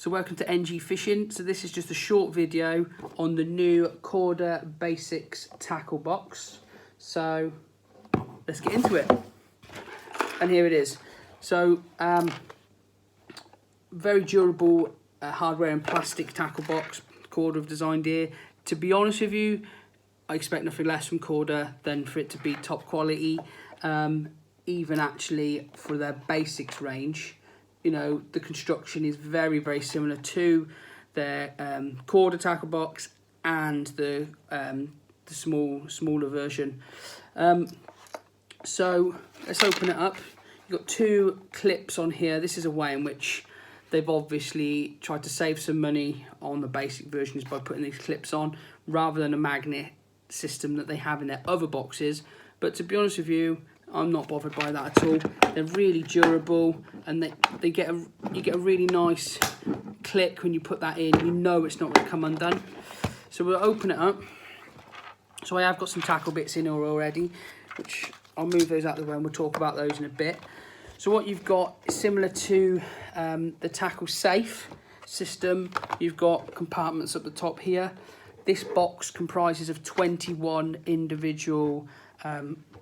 So welcome to NG Fishing. So this is just a short video on the new Korda Basics tackle box. So let's get into it. And here it is. So very durable hardware and plastic tackle box Korda have designed here. To be honest with you, I expect nothing less from Korda than for it to be top quality. Even actually for their basics range, you know, the construction is very, very similar to their Korda tackle box and the smaller version. So let's open it up. You've got two clips on here. This is a way in which they've obviously tried to save some money on the basic versions by putting these clips on rather than a magnet system that they have in their other boxes. But to be honest with you, I'm not bothered by that at all. They're really durable, and you get a really nice click when you put that in. You know it's not going to come undone. So we'll open it up. So I have got some tackle bits in here already, which I'll move those out of the way and we'll talk about those in a bit. So what you've got is similar to the tackle safe system. You've got compartments at the top here. This box comprises of 21 individual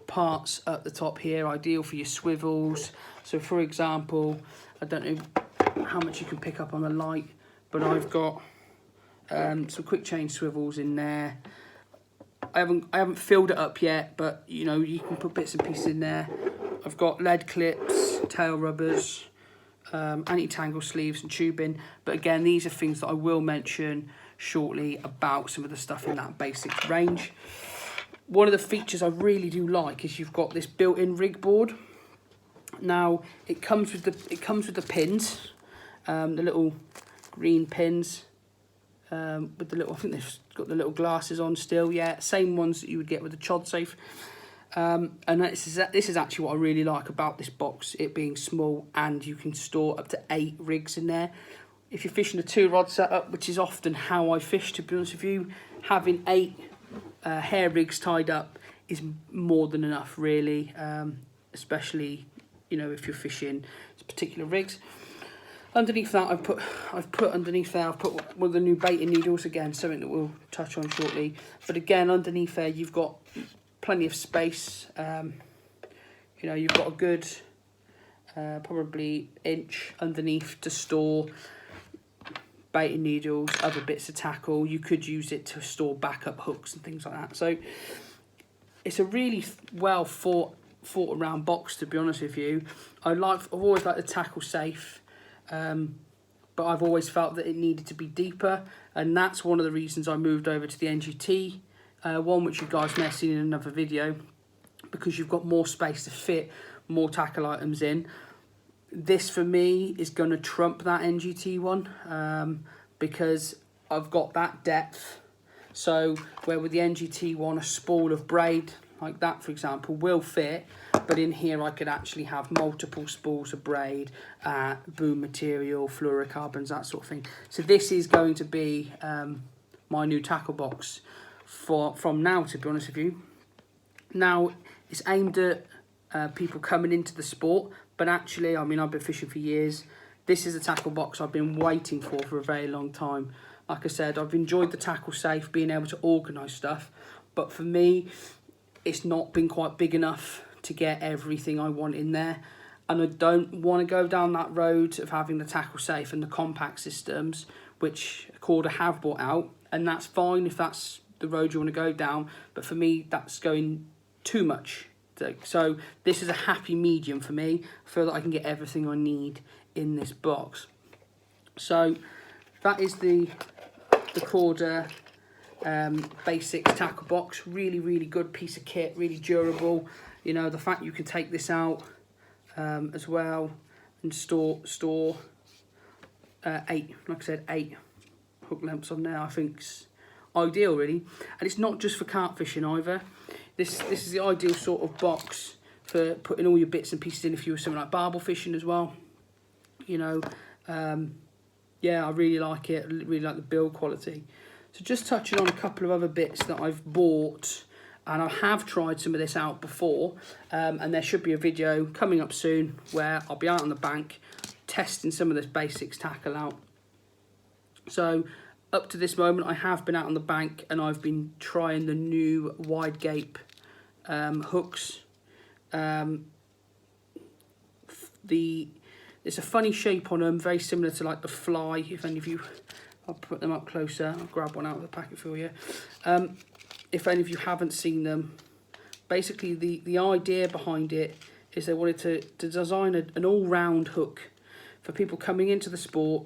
parts at the top here, ideal for your swivels. So for example, I don't know how much you can pick up on the light, but I've got some quick change swivels in there. I haven't filled it up yet, but you know, you can put bits and pieces in there. I've got lead clips, tail rubbers, anti-tangle sleeves and tubing. But again, these are things that I will mention shortly about some of the stuff in that basics range. One of the features I really do like is you've got this built-in rig board. Now it comes with the pins, the little green pins with the little. I think they've got the little glasses on still. Yeah, same ones that you would get with the Chod Safe. And this is actually what I really like about this box, it being small and you can store up to 8 rigs in there. If you're fishing a 2-rod setup, which is often how I fish, to be honest with you, having 8 hair rigs tied up is more than enough, really, especially, you know, if you're fishing particular rigs. Underneath that, I've put one of the new baiting needles, again, something that we'll touch on shortly. But again, underneath there, you've got plenty of space. You know, you've got a good probably inch underneath to store baiting needles, other bits of tackle. You could use it to store backup hooks and things like that. So it's a really well thought around box, to be honest with you. I've always liked the tackle safe, but I've always felt that it needed to be deeper, and that's one of the reasons I moved over to the NGT one, which you guys may have seen in another video, because you've got more space to fit more tackle items in. This for me is going to trump that NGT one, because I've got that depth. So where with the NGT one, a spool of braid like that, for example, will fit, but in here I could actually have multiple spools of braid, boom material, fluorocarbons, that sort of thing. So this is going to be my new tackle box from now, to be honest with you. Now it's aimed at people coming into the sport, but actually, I mean, I've been fishing for years. This is a tackle box I've been waiting for a very long time. Like I said, I've enjoyed the tackle safe, being able to organise stuff, but for me, it's not been quite big enough to get everything I want in there. And I don't want to go down that road of having the tackle safe and the compact systems, which Korda have brought out, and that's fine if that's the road you want to go down, but for me, that's going too much. So this is a happy medium for me. I feel that I can get everything I need in this box. So that is the Korda Basics tackle box. Really, really good piece of kit, really durable. You know, the fact you can take this out as well and store 8, like I said, 8 hook lengths on there, I think's ideal, really. And it's not just for carp fishing either. This is the ideal sort of box for putting all your bits and pieces in if you were something like barbel fishing as well. You know, yeah, I really like it. I really like the build quality. So just touching on a couple of other bits that I've bought, and I have tried some of this out before, and there should be a video coming up soon where I'll be out on the bank testing some of this basics tackle out. So up to this moment, I have been out on the bank and I've been trying the new wide gape hooks. It's a funny shape on them, very similar to like the fly. If any of you, I'll put them up closer. I'll grab one out of the packet for you. If any of you haven't seen them, basically the idea behind it is they wanted to design an all-round hook for people coming into the sport,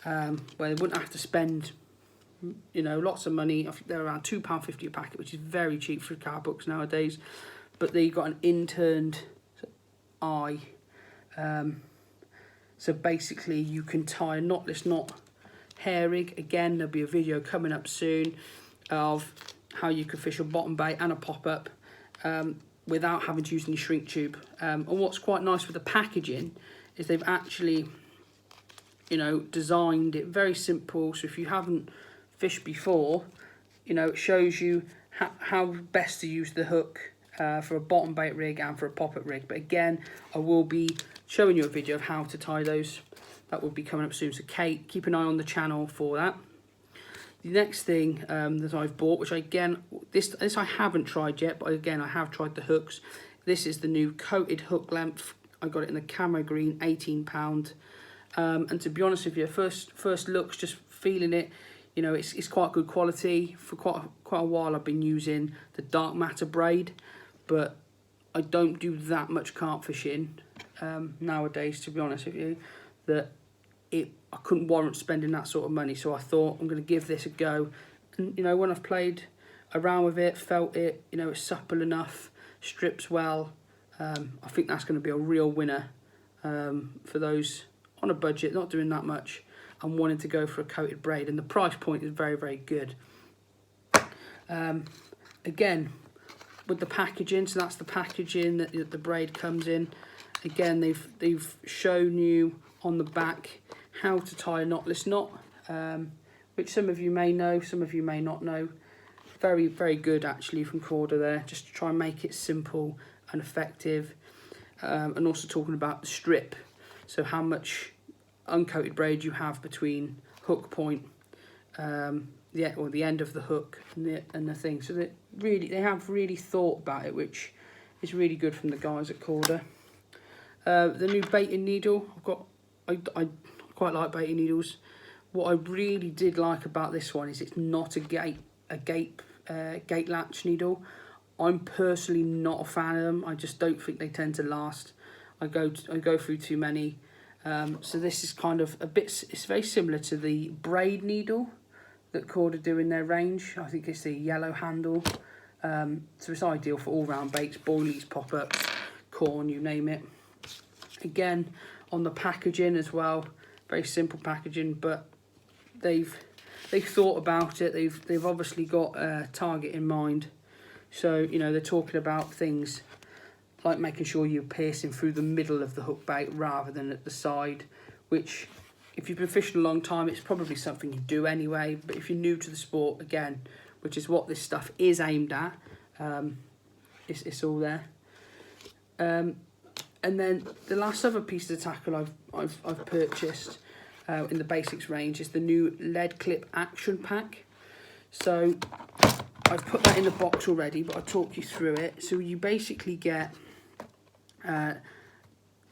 where they wouldn't have to spend, you know, lots of money. I think they're around £2.50 a packet, which is very cheap for car books nowadays. But they've got an interned eye. So basically you can tie a knotless knot hair rig. Again, there'll be a video coming up soon of how you can fish a bottom bait and a pop-up without having to use any shrink tube. And what's quite nice with the packaging is they've actually, you know, designed it very simple. So if you haven't fished before, you know, it shows you how best to use the hook for a bottom bait rig and for a pop-up rig. But again, I will be showing you a video of how to tie those. That will be coming up soon. So Kate, keep an eye on the channel for that. The next thing that I've bought, which again, this I haven't tried yet, but again, I have tried the hooks. This is the new coated hook length. I got it in the camo green, £18. And to be honest with you, first looks, just feeling it, you know, it's quite good quality. For quite a while, I've been using the dark matter braid, but I don't do that much carp fishing nowadays, to be honest with you, that I couldn't warrant spending that sort of money. So I thought I'm going to give this a go. And, you know, when I've played around with it, felt it, you know, it's supple enough, strips well. I think that's going to be a real winner for those on a budget, not doing that much, and wanting to go for a coated braid. And the price point is very, very good. Again, with the packaging, so that's the packaging that the braid comes in. Again, they've shown you on the back how to tie a knotless knot, which some of you may know, some of you may not know. Very, very good actually from Korda there, just to try and make it simple and effective. And also talking about the strip, so how much uncoated braid you have between hook point, the end of the hook and the thing. So they have really thought about it, which is really good from the guys at Korda. The new baiting needle, I quite like baiting needles. What I really did like about this one is it's not a gate latch needle. I'm personally not a fan of them. I just don't think they tend to last. I go through too many. So this is kind of a bit. It's very similar to the braid needle that Korda do in their range. I think it's the yellow handle. So it's ideal for all-round baits, boilies, pop-ups, corn, you name it. Again, on the packaging as well, very simple packaging, but they've thought about it. They've obviously got a target in mind. So, you know, they're talking about things like making sure you're piercing through the middle of the hook bait rather than at the side, which, if you've been fishing a long time, it's probably something you do anyway. But if you're new to the sport, again, which is what this stuff is aimed at, it's all there. And then the last other piece of tackle I've purchased in the basics range is the new lead clip action pack. So I've put that in the box already, but I'll talk you through it. So you basically get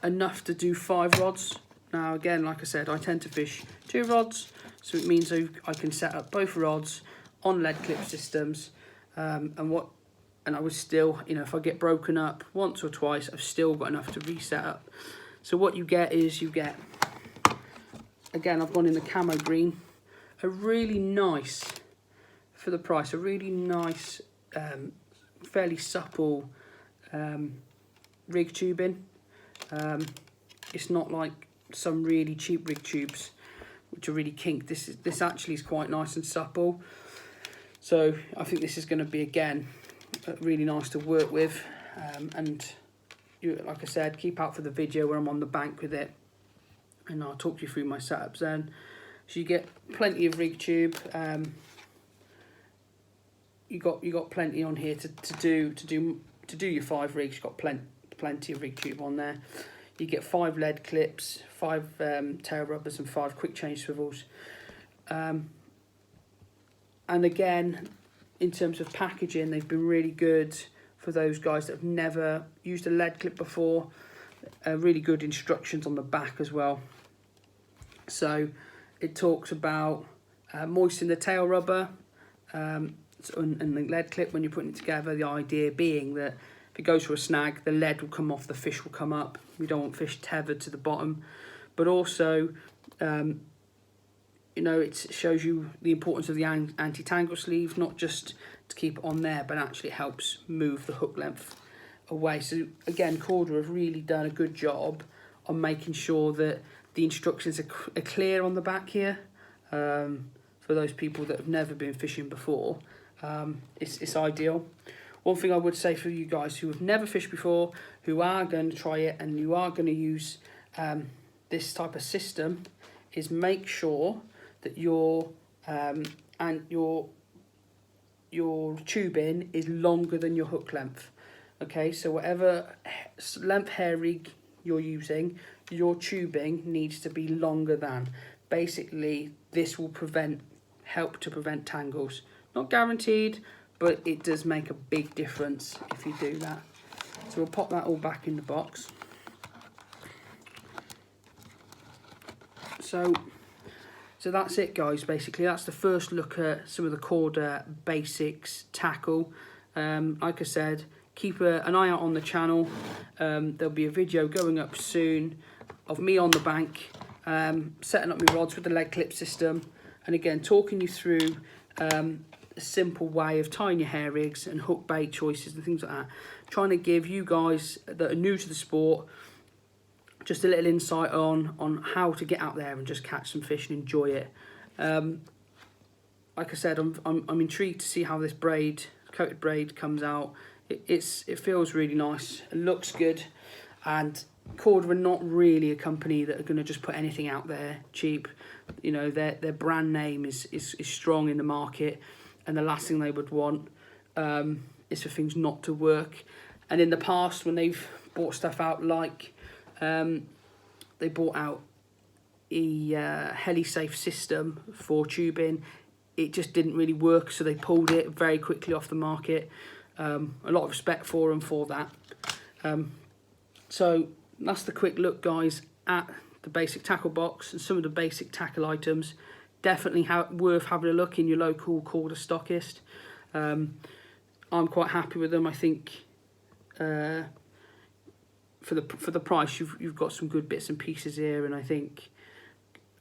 enough to do 5 rods. Now again, like I said, I tend to fish 2 rods, so it means I can set up both rods on lead clip systems, and I was still, you know, if I get broken up once or twice, I've still got enough to reset up. So what you get is again, I've gone in the camo green, a really nice, for the price, a really nice, fairly supple rig tubing. It's not like some really cheap rig tubes, which are really kinked. This actually is quite nice and supple. So I think this is going to be, again, really nice to work with, and like I said, keep out for the video where I'm on the bank with it, and I'll talk you through my setups then. So you get plenty of rig tube. You got plenty on here to do your 5 rigs. You've got plenty of rig tube on there. You get 5 lead clips, 5 tail rubbers, and 5 quick change swivels. And again, in terms of packaging, they've been really good for those guys that have never used a lead clip before. Really good instructions on the back as well. So it talks about moisten the tail rubber and the lead clip when you're putting it together. The idea being that if it goes for a snag, the lead will come off, the fish will come up. We don't want fish tethered to the bottom. But also, you know, it shows you the importance of the anti-tangle sleeve, not just to keep it on there, but actually it helps move the hook length away. So again, Korda have really done a good job on making sure that the instructions are clear on the back here. For those people that have never been fishing before, it's ideal. One thing I would say for you guys who have never fished before, who are going to try it and you are going to use this type of system, is make sure that your tubing is longer than your hook length. Okay, so whatever length hair rig you're using, your tubing needs to be longer than. Basically, this will help to prevent tangles. Not guaranteed, but it does make a big difference if you do that. So we'll pop that all back in the box. So that's it, guys. Basically, that's the first look at some of the Korda basics tackle. Like I said, keep an eye out on the channel. There'll be a video going up soon of me on the bank, setting up my rods with the lead clip system, and again talking you through a simple way of tying your hair rigs and hook bait choices and things like that. Trying to give you guys that are new to the sport just a little insight on how to get out there and just catch some fish and enjoy it. Like I said, I'm intrigued to see how this coated braid comes out. It feels really nice, it looks good, and Korda are not really a company that are going to just put anything out there cheap. You know, their brand name is strong in the market, and the last thing they would want is for things not to work. And in the past, when they've bought stuff out, like they bought out a heli-safe system for tubing, it just didn't really work, so they pulled it very quickly off the market. A lot of respect for them for that. So that's the quick look, guys, at the basic tackle box and some of the basic tackle items. Definitely worth having a look in your local Korda stockist. I'm quite happy with them. I think for the price, you've got some good bits and pieces here, and I think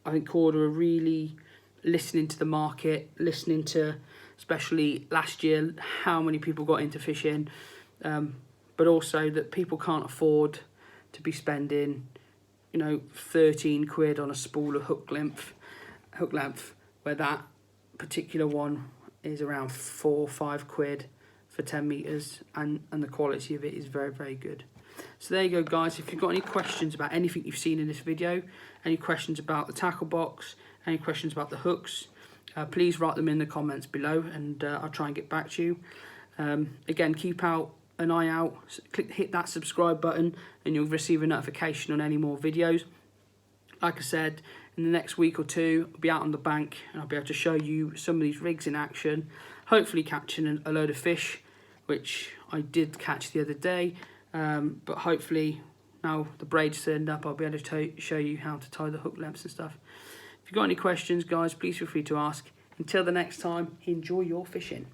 Korda are really listening to the market, listening to, especially last year, how many people got into fishing, but also that people can't afford to be spending, you know, 13 quid on a spool of hook length, where that particular one is around 4 or 5 quid for 10 meters, and the quality of it is very, very good. So there you go, guys. If you've got any questions about anything you've seen in this video, any questions about the tackle box, any questions about the hooks, please write them in the comments below, and I'll try and get back to you. Again, keep an eye out, hit that subscribe button, and you'll receive a notification on any more videos. Like I said, in the next week or two, I'll be out on the bank, and I'll be able to show you some of these rigs in action, hopefully catching a load of fish, which I did catch the other day. But hopefully, now the braid's turned up, I'll be able to show you how to tie the hook lengths and stuff. If you've got any questions, guys, please feel free to ask. Until the next time, enjoy your fishing.